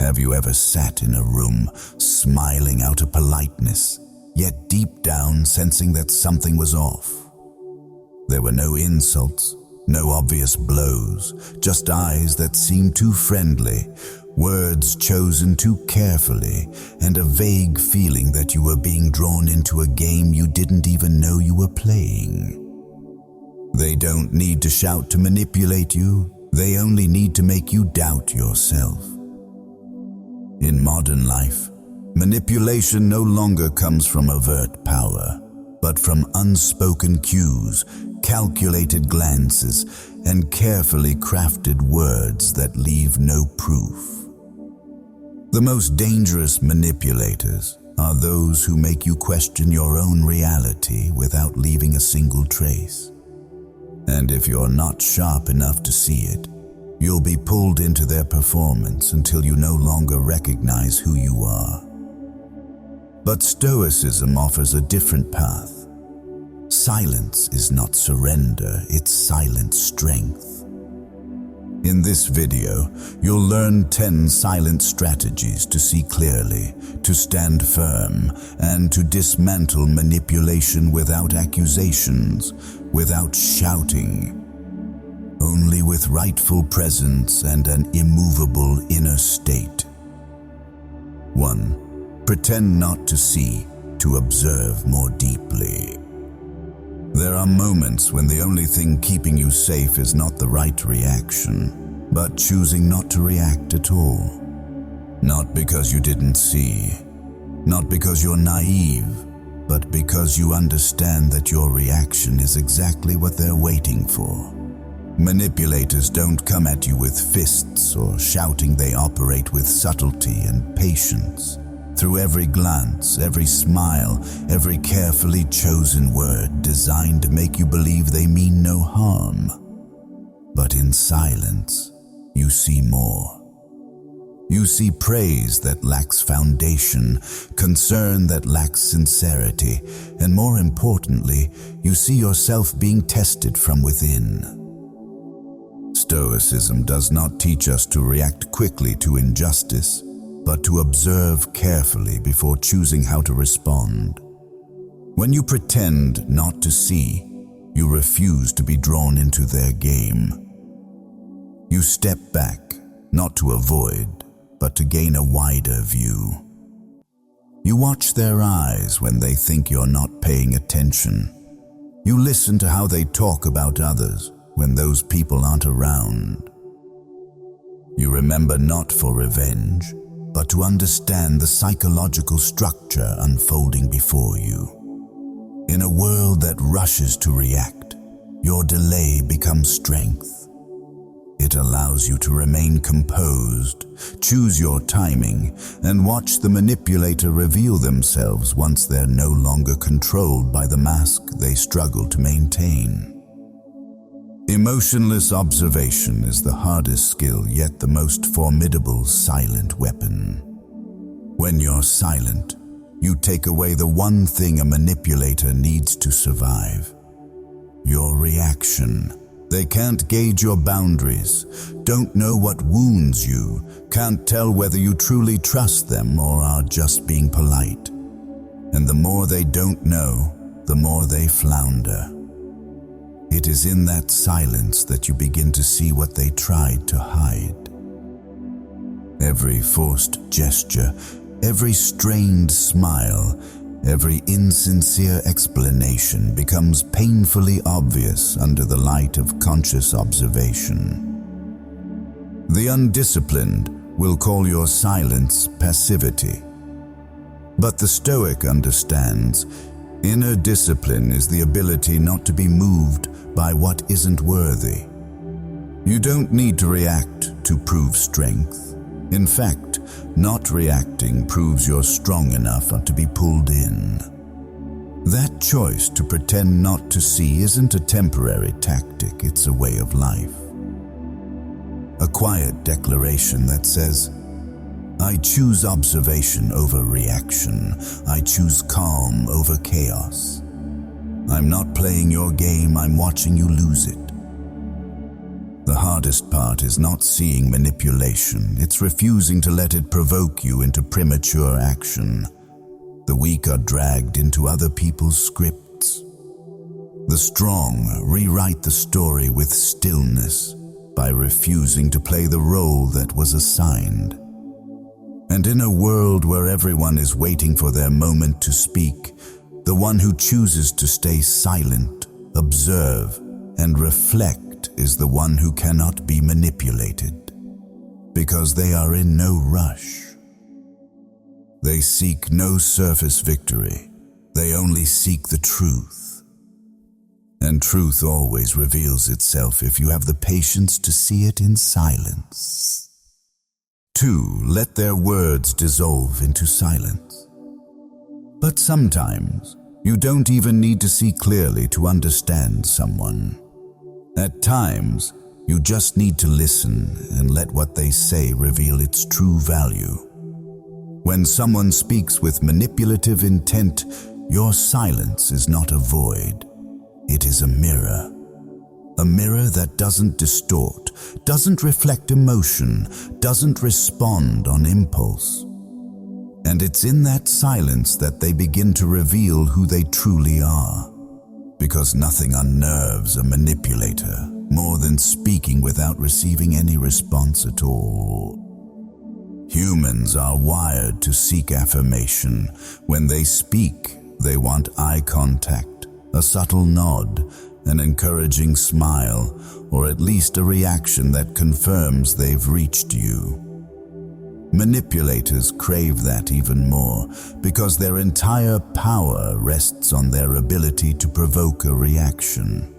Have you ever sat in a room, smiling out of politeness, yet deep down sensing that something was off? There were no insults, no obvious blows, just eyes that seemed too friendly, words chosen too carefully, and a vague feeling that you were being drawn into a game you didn't even know you were playing. They don't need to shout to manipulate you, they only need to make you doubt yourself. In modern life, manipulation no longer comes from overt power, but from unspoken cues, calculated glances, and carefully crafted words that leave no proof. The most dangerous manipulators are those who make you question your own reality without leaving a single trace. And if you're not sharp enough to see it, you'll be pulled into their performance until you no longer recognize who you are. But Stoicism offers a different path. Silence is not surrender, it's silent strength. In this video, you'll learn 10 silent strategies to see clearly, to stand firm, and to dismantle manipulation without accusations, without shouting. Only with rightful presence and an immovable inner state. 1. Pretend not to see, to observe more deeply. There are moments when the only thing keeping you safe is not the right reaction, but choosing not to react at all. Not because you didn't see, not because you're naive, but because you understand that your reaction is exactly what they're waiting for. Manipulators don't come at you with fists or shouting, they operate with subtlety and patience. Through every glance, every smile, every carefully chosen word designed to make you believe they mean no harm. But in silence, you see more. You see praise that lacks foundation, concern that lacks sincerity, and more importantly, you see yourself being tested from within. Stoicism does not teach us to react quickly to injustice, but to observe carefully before choosing how to respond. When you pretend not to see, you refuse to be drawn into their game. You step back, not to avoid, but to gain a wider view. You watch their eyes when they think you're not paying attention. You listen to how they talk about others when those people aren't around. You remember not for revenge, but to understand the psychological structure unfolding before you. In a world that rushes to react, your delay becomes strength. It allows you to remain composed, choose your timing, and watch the manipulator reveal themselves once they're no longer controlled by the mask they struggle to maintain. Emotionless observation is the hardest skill, yet the most formidable silent weapon. When you're silent, you take away the one thing a manipulator needs to survive: your reaction. They can't gauge your boundaries, don't know what wounds you, can't tell whether you truly trust them or are just being polite. And the more they don't know, the more they flounder. It is in that silence that you begin to see what they tried to hide. Every forced gesture, every strained smile, every insincere explanation becomes painfully obvious under the light of conscious observation. The undisciplined will call your silence passivity. But the Stoic understands inner discipline is the ability not to be moved by what isn't worthy. You don't need to react to prove strength. In fact, not reacting proves you're strong enough to be pulled in. That choice to pretend not to see isn't a temporary tactic, it's a way of life. A quiet declaration that says, I choose observation over reaction. I choose calm over chaos. I'm not playing your game, I'm watching you lose it. The hardest part is not seeing manipulation, it's refusing to let it provoke you into premature action. The weak are dragged into other people's scripts. The strong rewrite the story with stillness by refusing to play the role that was assigned. And in a world where everyone is waiting for their moment to speak, the one who chooses to stay silent, observe, and reflect is the one who cannot be manipulated, because they are in no rush. They seek no surface victory, they only seek the truth. And truth always reveals itself if you have the patience to see it in silence. 2. Let their words dissolve into silence. But sometimes, you don't even need to see clearly to understand someone. At times, you just need to listen and let what they say reveal its true value. When someone speaks with manipulative intent, your silence is not a void. It is a mirror. A mirror that doesn't distort, doesn't reflect emotion, doesn't respond on impulse. And it's in that silence that they begin to reveal who they truly are. Because nothing unnerves a manipulator more than speaking without receiving any response at all. Humans are wired to seek affirmation. When they speak, they want eye contact, a subtle nod, an encouraging smile, or at least a reaction that confirms they've reached you. Manipulators crave that even more because their entire power rests on their ability to provoke a reaction.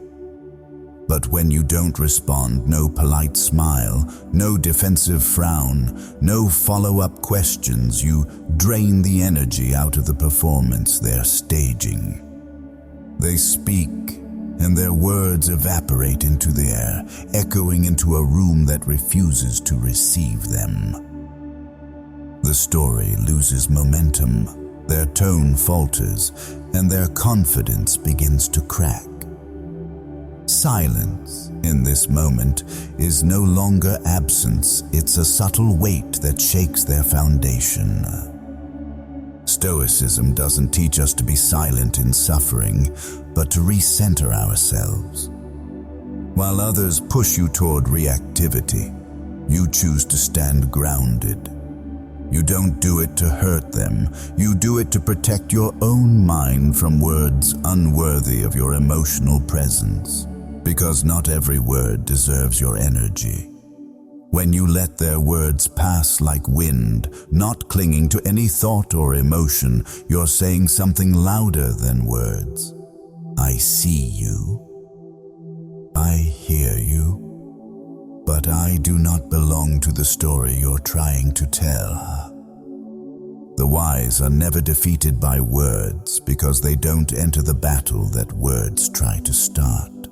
But when you don't respond, no polite smile, no defensive frown, no follow-up questions, you drain the energy out of the performance they're staging. They speak, and their words evaporate into the air, echoing into a room that refuses to receive them. The story loses momentum, their tone falters, and their confidence begins to crack. Silence, in this moment, is no longer absence, it's a subtle weight that shakes their foundation. Stoicism doesn't teach us to be silent in suffering, but to recenter ourselves. While others push you toward reactivity, you choose to stand grounded. You don't do it to hurt them, you do it to protect your own mind from words unworthy of your emotional presence, because not every word deserves your energy. When you let their words pass like wind, not clinging to any thought or emotion, you're saying something louder than words. I see you. I hear you. But I do not belong to the story you're trying to tell. The wise are never defeated by words because they don't enter the battle that words try to start.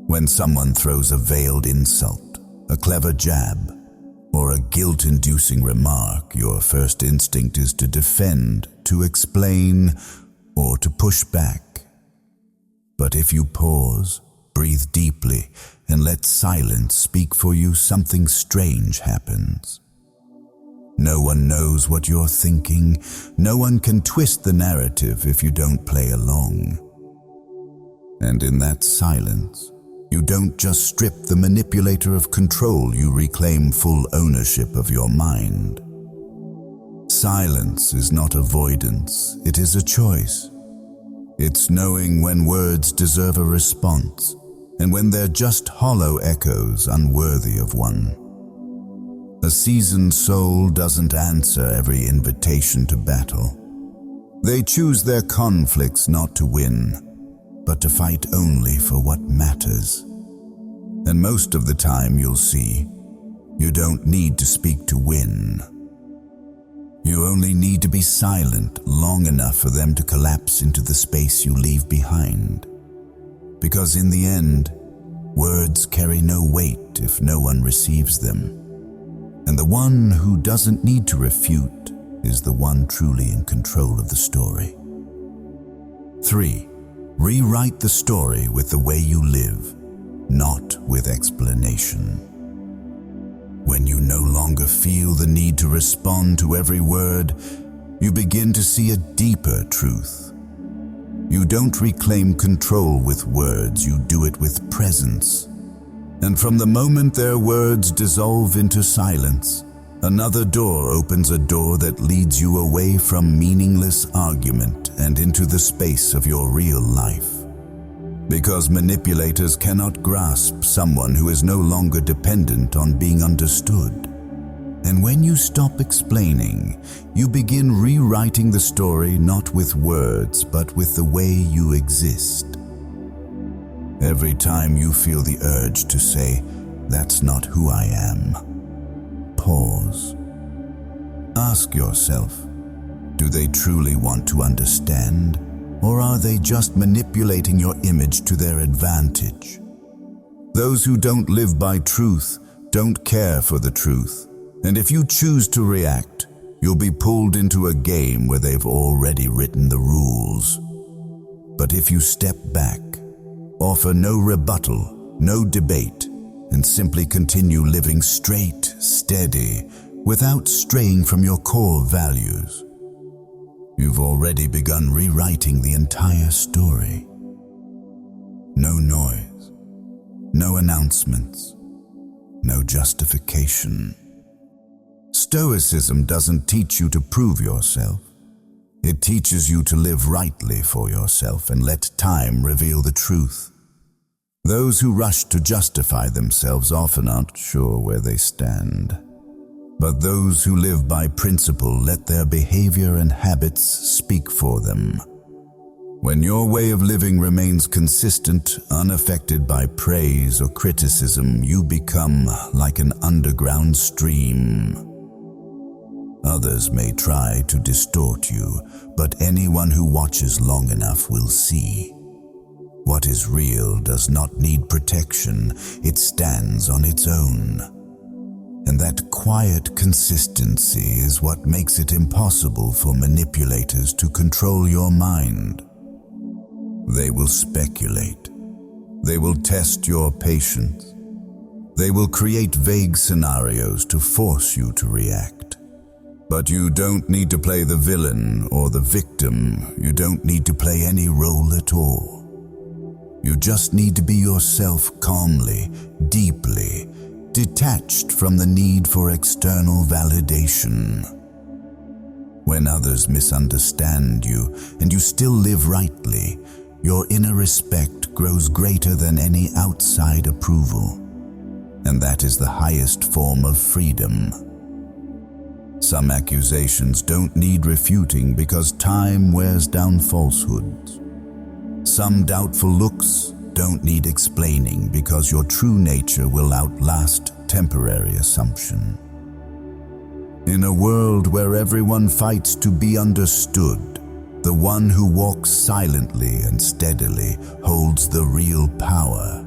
When someone throws a veiled insult, a clever jab, or a guilt-inducing remark, your first instinct is to defend, to explain, or to push back. But if you pause, breathe deeply, and let silence speak for you, something strange happens. No one knows what you're thinking. No one can twist the narrative if you don't play along. And in that silence, you don't just strip the manipulator of control, you reclaim full ownership of your mind. Silence is not avoidance, it is a choice. It's knowing when words deserve a response, and when they're just hollow echoes unworthy of one. A seasoned soul doesn't answer every invitation to battle. They choose their conflicts not to win, but to fight only for what matters. And most of the time you'll see, you don't need to speak to win. You only need to be silent long enough for them to collapse into the space you leave behind. Because in the end, words carry no weight if no one receives them. And the one who doesn't need to refute is the one truly in control of the story. 3. Rewrite the story with the way you live. not with explanation. When you no longer feel the need to respond to every word, you begin to see a deeper truth. You don't reclaim control with words, you do it with presence. And from the moment their words dissolve into silence, another door opens, a door that leads you away from meaningless argument and into the space of your real life. Because manipulators cannot grasp someone who is no longer dependent on being understood. And when you stop explaining, you begin rewriting the story not with words, but with the way you exist. Every time you feel the urge to say, "That's not who I am," pause. Ask yourself, do they truly want to understand? Or are they just manipulating your image to their advantage? Those who don't live by truth don't care for the truth. And if you choose to react, you'll be pulled into a game where they've already written the rules. But if you step back, offer no rebuttal, no debate, and simply continue living straight, steady, without straying from your core values, you've already begun rewriting the entire story. No noise, no announcements, no justification. Stoicism doesn't teach you to prove yourself. It teaches you to live rightly for yourself and let time reveal the truth. Those who rush to justify themselves often aren't sure where they stand. But those who live by principle let their behavior and habits speak for them. When your way of living remains consistent, unaffected by praise or criticism, you become like an underground stream. Others may try to distort you, but anyone who watches long enough will see. What is real does not need protection, it stands on its own. And that quiet consistency is what makes it impossible for manipulators to control your mind. They will speculate. They will test your patience. They will create vague scenarios to force you to react. But you don't need to play the villain or the victim. You don't need to play any role at all. You just need to be yourself calmly, deeply, detached from the need for external validation. When others misunderstand you and you still live rightly, your inner respect grows greater than any outside approval. And that is the highest form of freedom. Some accusations don't need refuting because time wears down falsehoods. Some doubtful looks don't need explaining because your true nature will outlast temporary assumption. In a world where everyone fights to be understood, the one who walks silently and steadily holds the real power.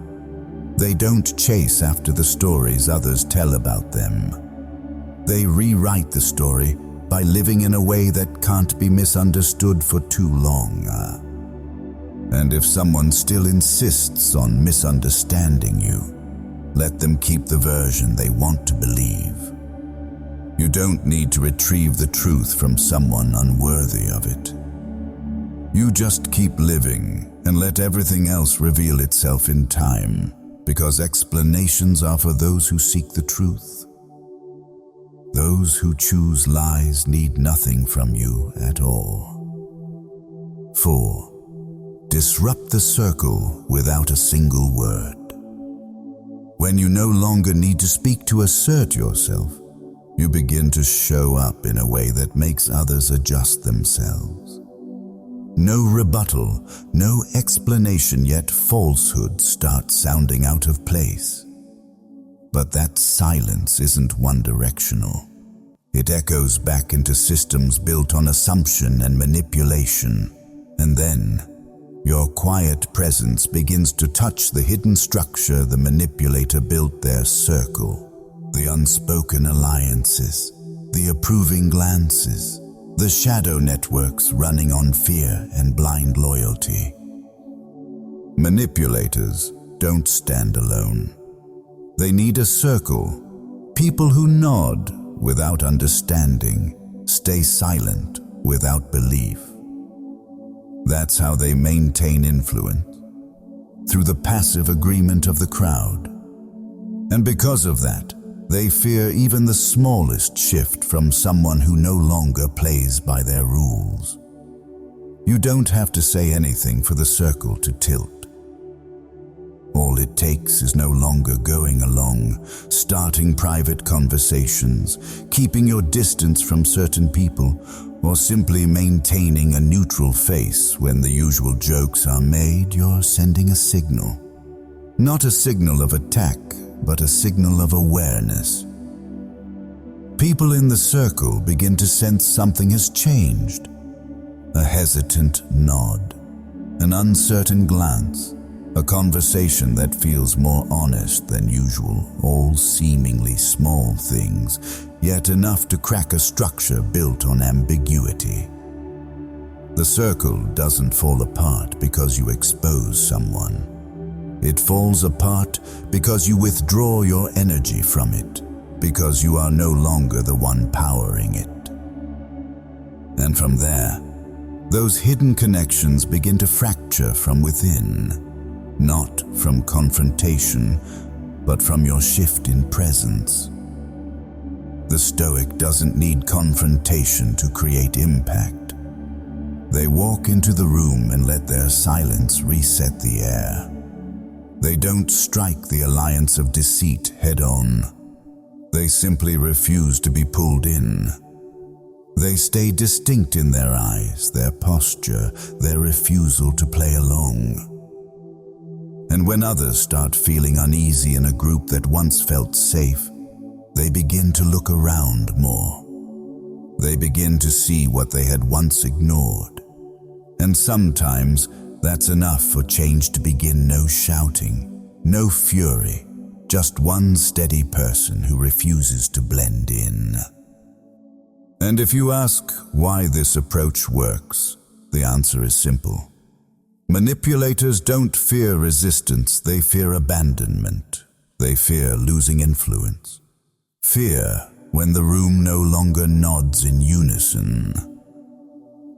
They don't chase after the stories others tell about them. They rewrite the story by living in a way that can't be misunderstood for too long. And if someone still insists on misunderstanding you, let them keep the version they want to believe. You don't need to retrieve the truth from someone unworthy of it. You just keep living and let everything else reveal itself in time, because explanations are for those who seek the truth. Those who choose lies need nothing from you at all. 4. Disrupt the circle without a single word. When you no longer need to speak to assert yourself, you begin to show up in a way that makes others adjust themselves. No rebuttal, no explanation, yet falsehood starts sounding out of place. But that silence isn't one-directional. It echoes back into systems built on assumption and manipulation. And then, your quiet presence begins to touch the hidden structure the manipulator built, their circle, the unspoken alliances, the approving glances, the shadow networks running on fear and blind loyalty. Manipulators, don't stand alone. They need a circle, people who nod without understanding, stay silent without belief. That's how they maintain influence, through the passive agreement of the crowd. And because of that, they fear even the smallest shift from someone who no longer plays by their rules. You don't have to say anything for the circle to tilt. All it takes is no longer going along, starting private conversations, keeping your distance from certain people, or simply maintaining a neutral face when the usual jokes are made. You're sending a signal. Not a signal of attack, but a signal of awareness. People in the circle begin to sense something has changed. A hesitant nod, an uncertain glance, a conversation that feels more honest than usual, all seemingly small things, yet enough to crack a structure built on ambiguity. The circle doesn't fall apart because you expose someone. It falls apart because you withdraw your energy from it, because you are no longer the one powering it. And from there, those hidden connections begin to fracture from within. Not from confrontation, but from your shift in presence. The Stoic doesn't need confrontation to create impact. They walk into the room and let their silence reset the air. They don't strike the alliance of deceit head-on. They simply refuse to be pulled in. They stay distinct in their eyes, their posture, their refusal to play along. And when others start feeling uneasy in a group that once felt safe, they begin to look around more. They begin to see what they had once ignored. And sometimes that's enough for change to begin. No shouting, no fury, just one steady person who refuses to blend in. And if you ask why this approach works, the answer is simple. Manipulators don't fear resistance, they fear abandonment. They fear losing influence. Fear when the room no longer nods in unison.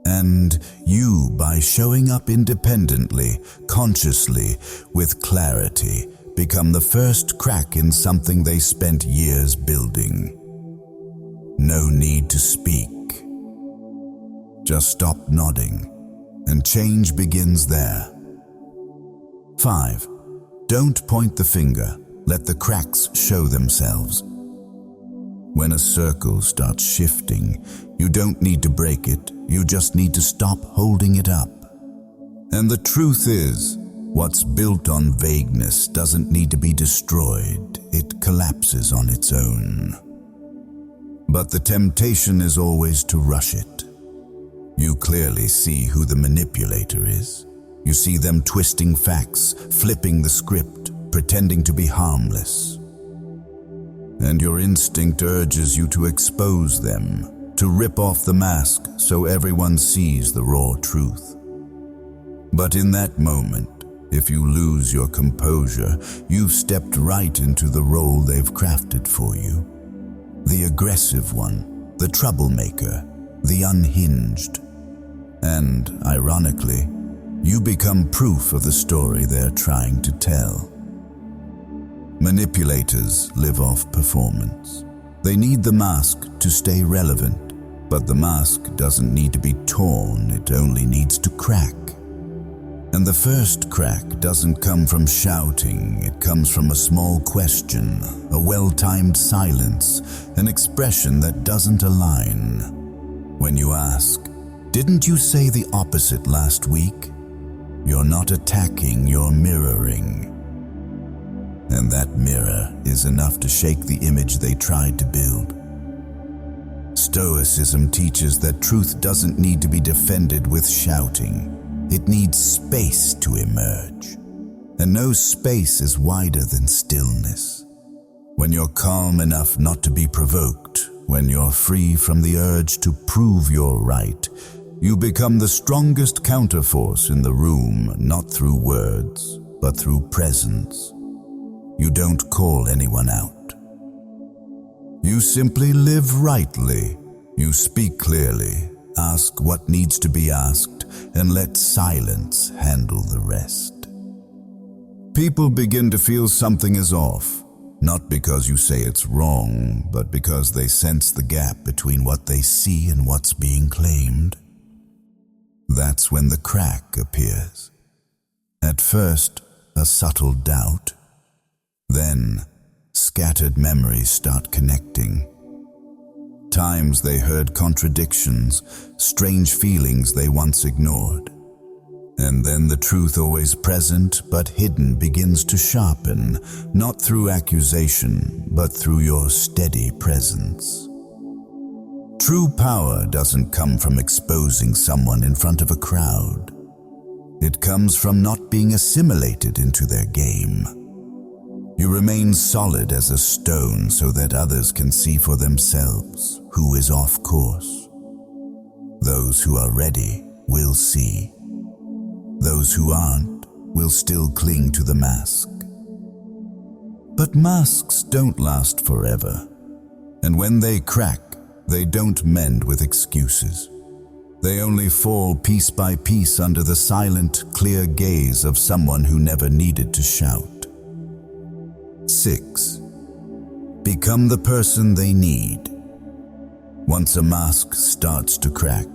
And you, by showing up independently, consciously, with clarity, become the first crack in something they spent years building. No need to speak. Just stop nodding. And change begins there. 5. Don't point the finger. Let the cracks show themselves. When a circle starts shifting, you don't need to break it. You just need to stop holding it up. And the truth is, what's built on vagueness doesn't need to be destroyed. It collapses on its own. But the temptation is always to rush it. You clearly see who the manipulator is. You see them twisting facts, flipping the script, pretending to be harmless. And your instinct urges you to expose them, to rip off the mask so everyone sees the raw truth. But in that moment, if you lose your composure, you've stepped right into the role they've crafted for you. The aggressive one, the troublemaker, the unhinged. And, ironically, you become proof of the story they're trying to tell. Manipulators live off performance. They need the mask to stay relevant, but the mask doesn't need to be torn, it only needs to crack. And the first crack doesn't come from shouting, it comes from a small question, a well-timed silence, an expression that doesn't align. When you ask, "Didn't you say the opposite last week?" You're not attacking, you're mirroring. And that mirror is enough to shake the image they tried to build. Stoicism teaches that truth doesn't need to be defended with shouting. It needs space to emerge. And no space is wider than stillness. When you're calm enough not to be provoked, when you're free from the urge to prove you're right, you become the strongest counterforce in the room, not through words, but through presence. You don't call anyone out. You simply live rightly. You speak clearly, ask what needs to be asked, and let silence handle the rest. People begin to feel something is off, not because you say it's wrong, but because they sense the gap between what they see and what's being claimed. That's when the crack appears. At first, a subtle doubt. Then, scattered memories start connecting. Times they heard contradictions, strange feelings they once ignored. And then the truth always present but hidden begins to sharpen, not through accusation, but through your steady presence. True power doesn't come from exposing someone in front of a crowd. It comes from not being assimilated into their game. You remain solid as a stone so that others can see for themselves who is off course. Those who are ready will see. Those who aren't will still cling to the mask. But masks don't last forever. And when they crack, they don't mend with excuses. They only fall piece by piece under the silent, clear gaze of someone who never needed to shout. 6. Become the person they need. Once a mask starts to crack,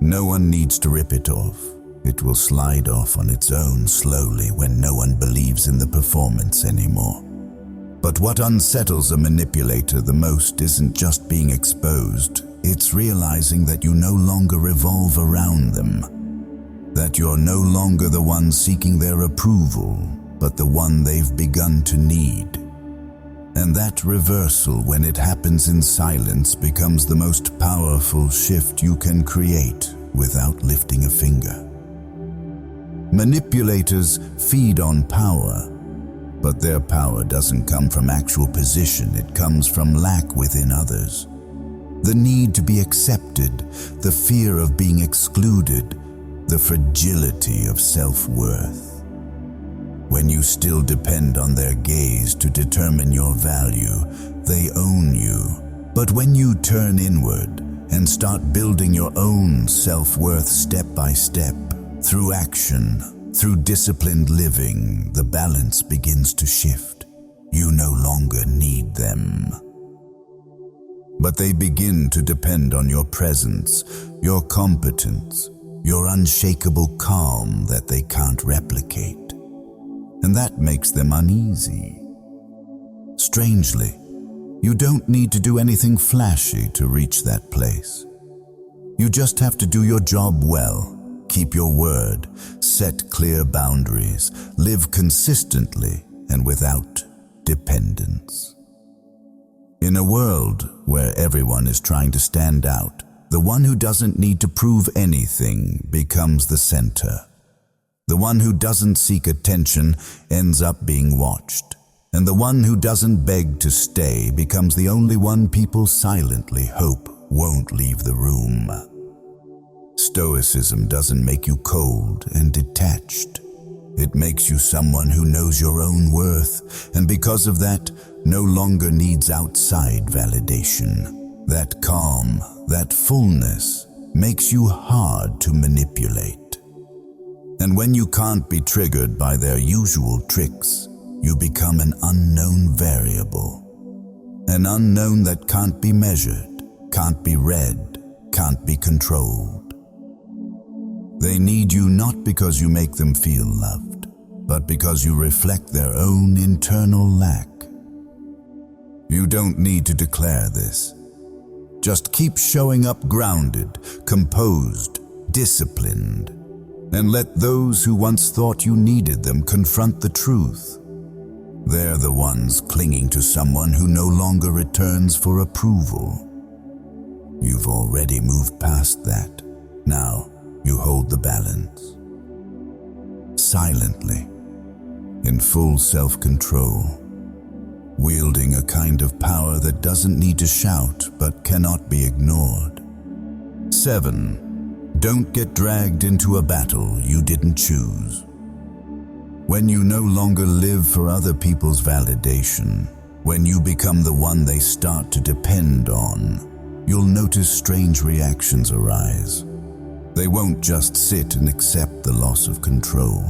no one needs to rip it off. It will slide off on its own slowly when no one believes in the performance anymore. But what unsettles a manipulator the most isn't just being exposed, it's realizing that you no longer revolve around them. That you're no longer the one seeking their approval, but the one they've begun to need. And that reversal, when it happens in silence, becomes the most powerful shift you can create without lifting a finger. Manipulators feed on power, but their power doesn't come from actual position, it comes from lack within others. The need to be accepted, the fear of being excluded, the fragility of self-worth. When you still depend on their gaze to determine your value, they own you. But when you turn inward and start building your own self-worth step by step, through action, through disciplined living, the balance begins to shift. You no longer need them. But they begin to depend on your presence, your competence, your unshakable calm that they can't replicate. And that makes them uneasy. Strangely, you don't need to do anything flashy to reach that place. You just have to do your job well, keep your word, set clear boundaries, live consistently and without dependence. In a world where everyone is trying to stand out, the one who doesn't need to prove anything becomes the center. The one who doesn't seek attention ends up being watched, and the one who doesn't beg to stay becomes the only one people silently hope won't leave the room. Stoicism doesn't make you cold and detached. It makes you someone who knows your own worth, and because of that, no longer needs outside validation. That calm, that fullness, makes you hard to manipulate. And when you can't be triggered by their usual tricks, you become an unknown variable. An unknown that can't be measured, can't be read, can't be controlled. They need you not because you make them feel loved, but because you reflect their own internal lack. You don't need to declare this. Just keep showing up grounded, composed, disciplined, and let those who once thought you needed them confront the truth. They're the ones clinging to someone who no longer returns for approval. You've already moved past that. Now you hold the balance. Silently, in full self-control, wielding a kind of power that doesn't need to shout but cannot be ignored. 7. Don't get dragged into a battle you didn't choose. When you no longer live for other people's validation, when you become the one they start to depend on, you'll notice strange reactions arise. They won't just sit and accept the loss of control.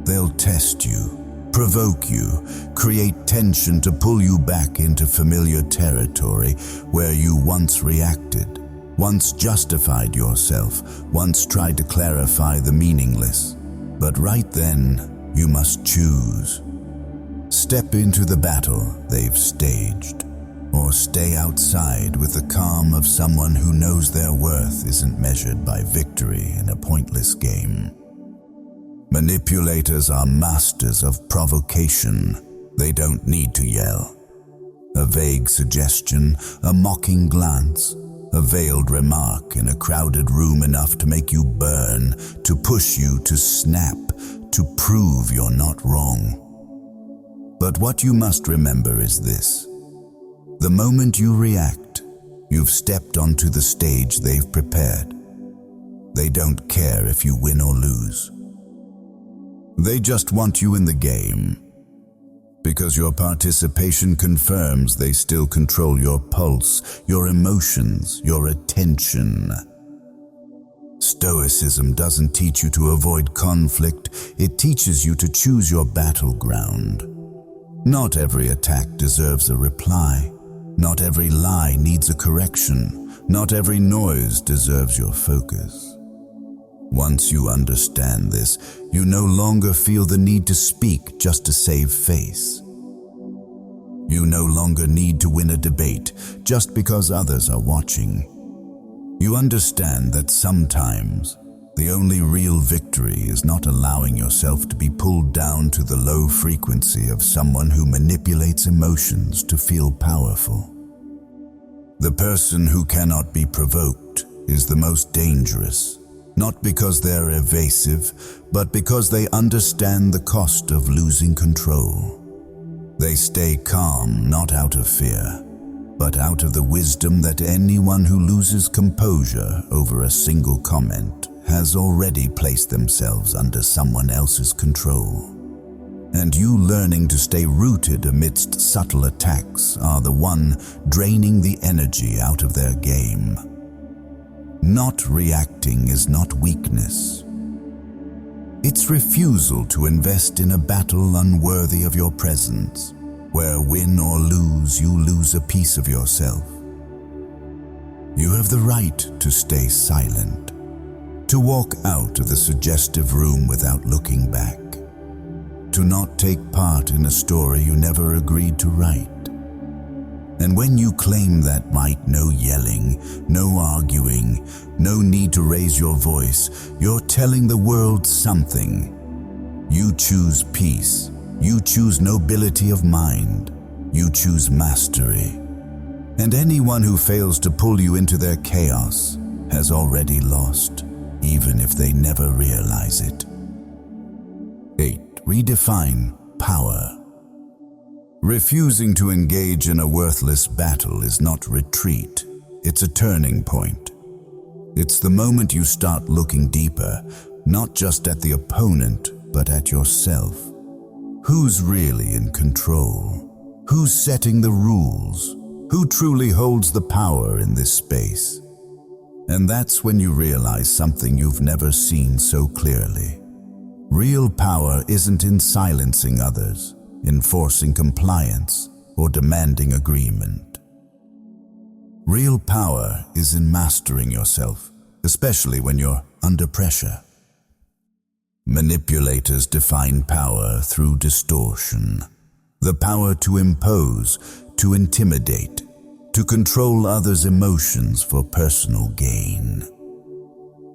They'll test you, provoke you, create tension to pull you back into familiar territory where you once reacted, once justified yourself, once tried to clarify the meaningless. But right then, you must choose. Step into the battle they've staged, or stay outside with the calm of someone who knows their worth isn't measured by victory in a pointless game. Manipulators are masters of provocation. They don't need to yell. A vague suggestion, a mocking glance, a veiled remark in a crowded room enough to make you burn, to push you to snap, to prove you're not wrong. But what you must remember is this. The moment you react, you've stepped onto the stage they've prepared. They don't care if you win or lose. They just want you in the game, because your participation confirms they still control your pulse, your emotions, your attention. Stoicism doesn't teach you to avoid conflict, it teaches you to choose your battleground. Not every attack deserves a reply. Not every lie needs a correction. Not every noise deserves your focus. Once you understand this, you no longer feel the need to speak just to save face. You no longer need to win a debate just because others are watching. You understand that sometimes the only real victory is not allowing yourself to be pulled down to the low frequency of someone who manipulates emotions to feel powerful. The person who cannot be provoked is the most dangerous. Not because they're evasive, but because they understand the cost of losing control. They stay calm not out of fear, but out of the wisdom that anyone who loses composure over a single comment has already placed themselves under someone else's control. And you learning to stay rooted amidst subtle attacks are the one draining the energy out of their game. Not reacting is not weakness. It's refusal to invest in a battle unworthy of your presence, where win or lose, you lose a piece of yourself. You have the right to stay silent, to walk out of the suggestive room without looking back, to not take part in a story you never agreed to write. And when you claim that right, no yelling, no arguing, no need to raise your voice, you're telling the world something. You choose peace. You choose nobility of mind. You choose mastery. And anyone who fails to pull you into their chaos has already lost, even if they never realize it. 8. Redefine power. Refusing to engage in a worthless battle is not retreat, it's a turning point. It's the moment you start looking deeper, not just at the opponent, but at yourself. Who's really in control? Who's setting the rules? Who truly holds the power in this space? And that's when you realize something you've never seen so clearly. Real power isn't in silencing others, enforcing compliance, or demanding agreement. Real power is in mastering yourself, especially when you're under pressure. Manipulators define power through distortion, the power to impose, to intimidate, to control others' emotions for personal gain.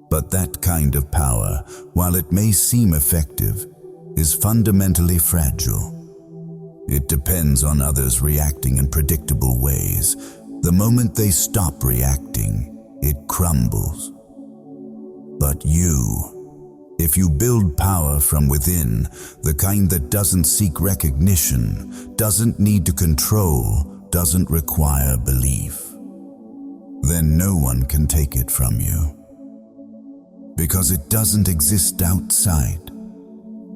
But that kind of power, while it may seem effective, is fundamentally fragile. It depends on others reacting in predictable ways. The moment they stop reacting, it crumbles. But if you build power from within, the kind that doesn't seek recognition, doesn't need to control, doesn't require belief, then no one can take it from you. Because it doesn't exist outside.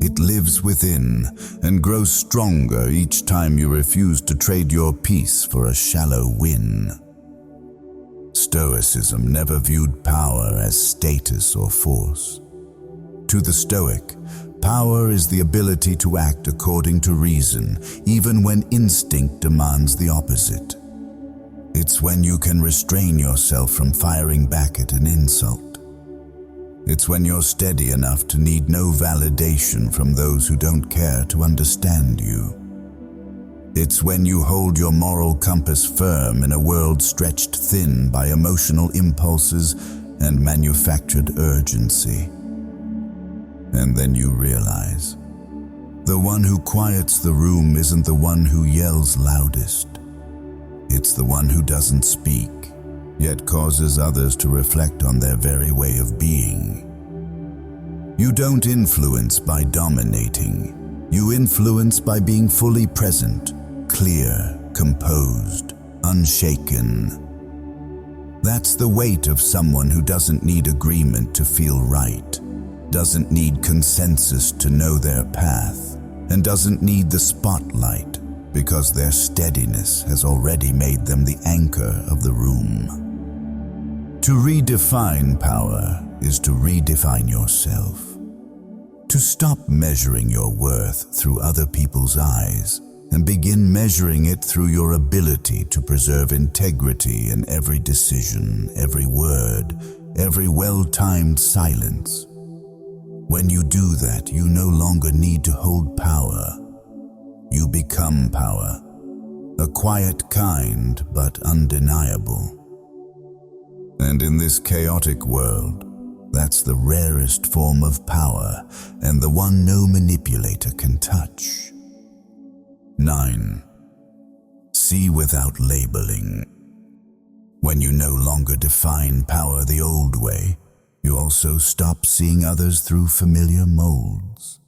It lives within and grows stronger each time you refuse to trade your peace for a shallow win. Stoicism never viewed power as status or force. To the Stoic, power is the ability to act according to reason, even when instinct demands the opposite. It's when you can restrain yourself from firing back at an insult. It's when you're steady enough to need no validation from those who don't care to understand you. It's when you hold your moral compass firm in a world stretched thin by emotional impulses and manufactured urgency. And then you realize, the one who quiets the room isn't the one who yells loudest. It's the one who doesn't speak, yet causes others to reflect on their very way of being. You don't influence by dominating. You influence by being fully present, clear, composed, unshaken. That's the weight of someone who doesn't need agreement to feel right, doesn't need consensus to know their path, and doesn't need the spotlight because their steadiness has already made them the anchor of the room. To redefine power is to redefine yourself. To stop measuring your worth through other people's eyes and begin measuring it through your ability to preserve integrity in every decision, every word, every well-timed silence. When you do that, you no longer need to hold power. You become power, a quiet kind but undeniable. And in this chaotic world, that's the rarest form of power and the one no manipulator can touch. 9. See without labeling. When you no longer define power the old way, you also stop seeing others through familiar molds.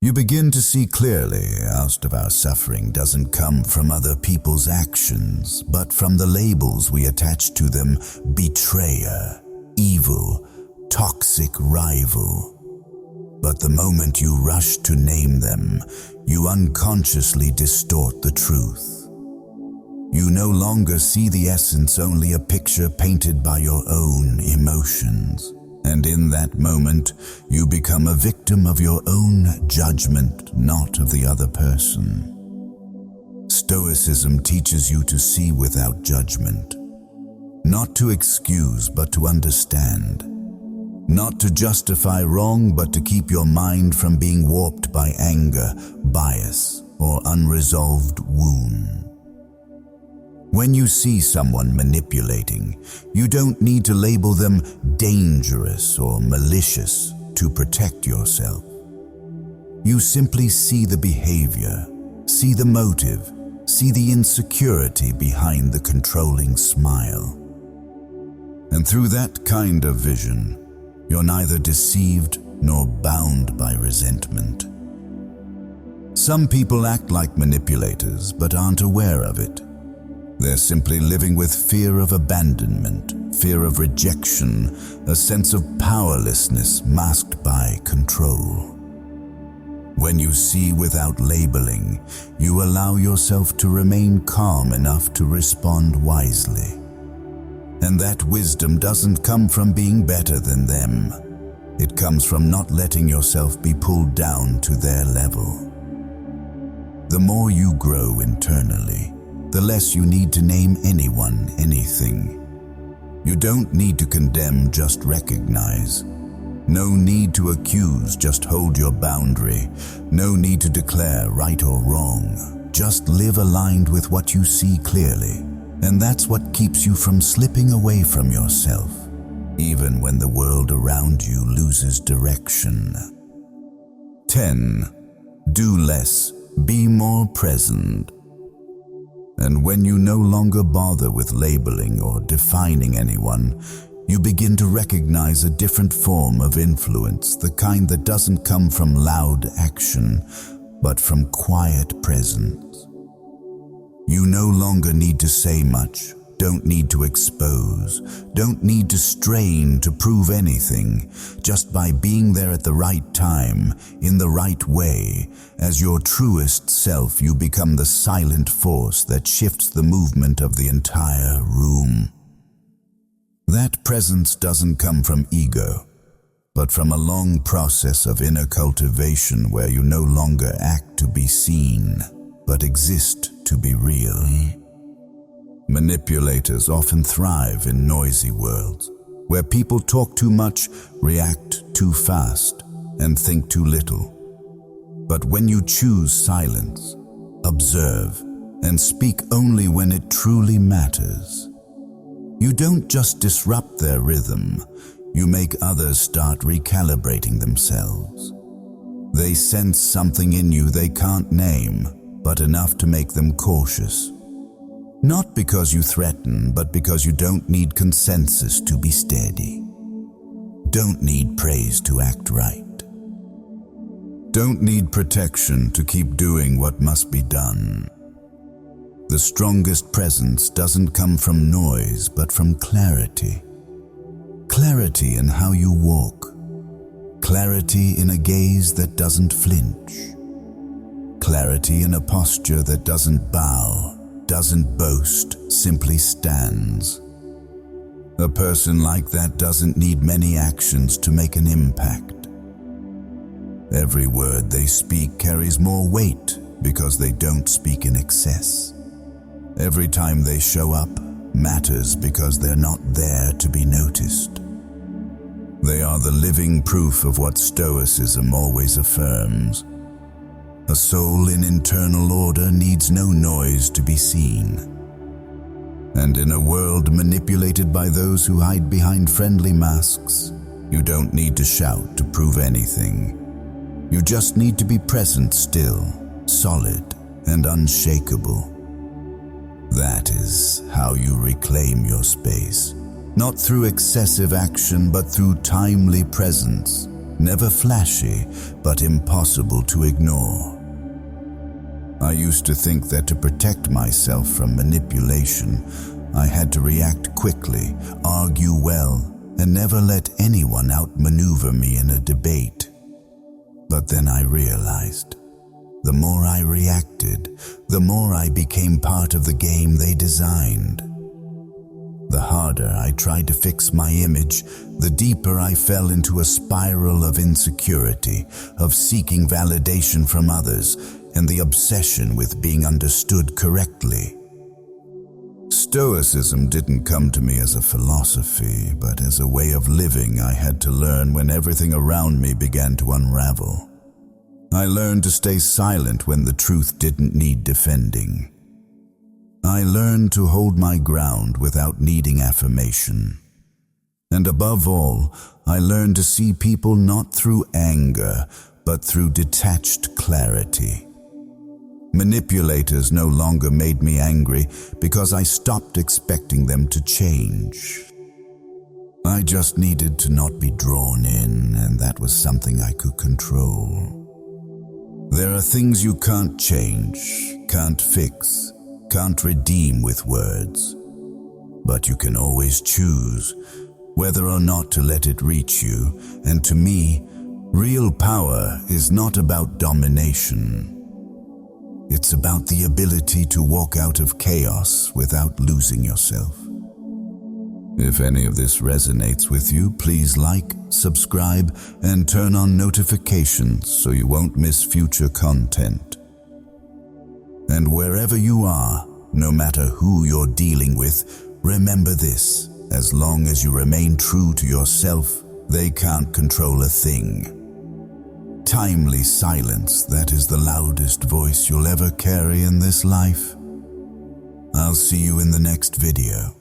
You begin to see clearly most of our suffering doesn't come from other people's actions, but from the labels we attach to them: betrayer, evil, toxic rival. But the moment you rush to name them, you unconsciously distort the truth. You no longer see the essence, only a picture painted by your own emotions. And in that moment, you become a victim of your own judgment, not of the other person. Stoicism teaches you to see without judgment. Not to excuse, but to understand. Not to justify wrong, but to keep your mind from being warped by anger, bias, or unresolved wound. When you see someone manipulating, you don't need to label them dangerous or malicious to protect yourself. You simply see the behavior, see the motive, see the insecurity behind the controlling smile. And through that kind of vision, you're neither deceived nor bound by resentment. Some people act like manipulators but aren't aware of it. They're simply living with fear of abandonment, fear of rejection, a sense of powerlessness masked by control. When you see without labeling, you allow yourself to remain calm enough to respond wisely. And that wisdom doesn't come from being better than them. It comes from not letting yourself be pulled down to their level. The more you grow internally, the less you need to name anyone, anything. You don't need to condemn, just recognize. No need to accuse, just hold your boundary. No need to declare right or wrong. Just live aligned with what you see clearly. And that's what keeps you from slipping away from yourself, even when the world around you loses direction. 10. Do less, be more present. And when you no longer bother with labeling or defining anyone, you begin to recognize a different form of influence, the kind that doesn't come from loud action, but from quiet presence. You no longer need to say much, don't need to expose, don't need to strain to prove anything. Just by being there at the right time, in the right way, as your truest self, you become the silent force that shifts the movement of the entire room. That presence doesn't come from ego, but from a long process of inner cultivation where you no longer act to be seen, but exist to be real. Manipulators often thrive in noisy worlds, where people talk too much, react too fast, and think too little. But when you choose silence, observe, and speak only when it truly matters, you don't just disrupt their rhythm, you make others start recalibrating themselves. They sense something in you they can't name, but enough to make them cautious. Not because you threaten, but because you don't need consensus to be steady. Don't need praise to act right. Don't need protection to keep doing what must be done. The strongest presence doesn't come from noise, but from clarity. Clarity in how you walk. Clarity in a gaze that doesn't flinch. Clarity in a posture that doesn't bow, doesn't boast, simply stands. A person like that doesn't need many actions to make an impact. Every word they speak carries more weight because they don't speak in excess. Every time they show up matters because they're not there to be noticed. They are the living proof of what Stoicism always affirms. A soul in internal order needs no noise to be seen. And in a world manipulated by those who hide behind friendly masks, you don't need to shout to prove anything. You just need to be present still, solid, and unshakable. That is how you reclaim your space. Not through excessive action, but through timely presence. Never flashy, but impossible to ignore. I used to think that to protect myself from manipulation, I had to react quickly, argue well, and never let anyone outmaneuver me in a debate. But then I realized, the more I reacted, the more I became part of the game they designed. The harder I tried to fix my image, the deeper I fell into a spiral of insecurity, of seeking validation from others, and the obsession with being understood correctly. Stoicism didn't come to me as a philosophy, but as a way of living I had to learn when everything around me began to unravel. I learned to stay silent when the truth didn't need defending. I learned to hold my ground without needing affirmation. And above all, I learned to see people not through anger, but through detached clarity. Manipulators no longer made me angry because I stopped expecting them to change. I just needed to not be drawn in, and that was something I could control. There are things you can't change, can't fix, can't redeem with words. But you can always choose whether or not to let it reach you, and to me, real power is not about domination. It's about the ability to walk out of chaos without losing yourself. If any of this resonates with you, please like, subscribe, and turn on notifications so you won't miss future content. And wherever you are, no matter who you're dealing with, remember this: as long as you remain true to yourself, they can't control a thing. Timely silence, that is the loudest voice you'll ever carry in this life. I'll see you in the next video.